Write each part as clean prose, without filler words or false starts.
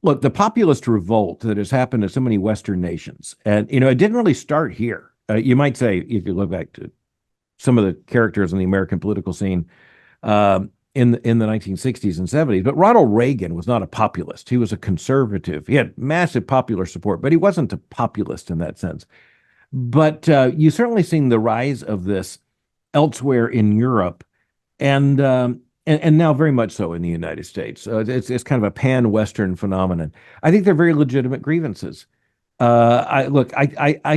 Look, the populist revolt that has happened in so many Western nations, and it didn't really start here. You might say, if you look back to some of the characters in the American political scene in the 1960s and 70s, but Ronald Reagan was not a populist. He was a conservative. He had massive popular support, but he wasn't a populist in that sense. But you certainly seen the rise of this elsewhere in Europe, and and now very much so in the United States. So it's kind of a pan-Western phenomenon. I think they're very legitimate grievances. I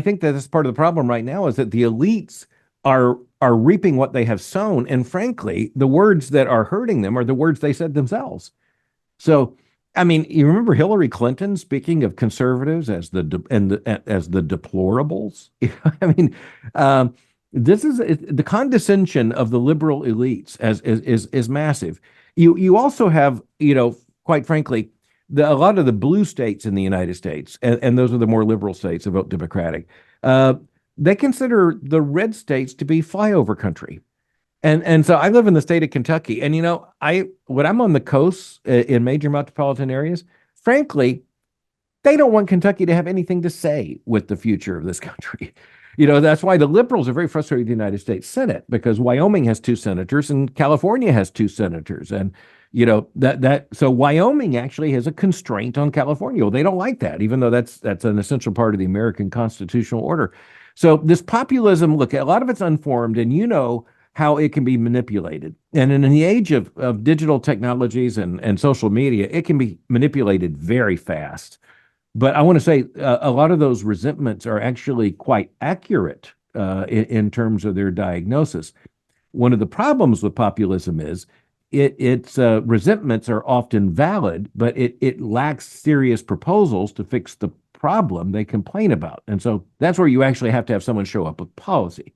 think that that's part of the problem right now is that the elites are reaping what they have sown, and frankly, the words that are hurting them are the words they said themselves. So, I mean, you remember Hillary Clinton speaking of conservatives as as the deplorables. I mean, this is the condescension of the liberal elites as is massive. You also have, quite frankly, a lot of the blue states in the United States, and those are the more liberal states that vote Democratic. They consider the red states to be flyover country. And so I live in the state of Kentucky, and when I'm on the coast in major metropolitan areas, frankly, they don't want Kentucky to have anything to say with the future of this country. That's why the liberals are very frustrated with the United States Senate, because Wyoming has two senators and California has two senators. And, so Wyoming actually has a constraint on California. Well, they don't like that, even though that's an essential part of the American constitutional order. So this populism, look, a lot of it's unformed, and how it can be manipulated. And in the age of digital technologies and social media, it can be manipulated very fast. But I want to say a lot of those resentments are actually quite accurate in terms of their diagnosis. One of the problems with populism is its resentments are often valid, but it lacks serious proposals to fix the problem they complain about. And so that's where you actually have to have someone show up with policy.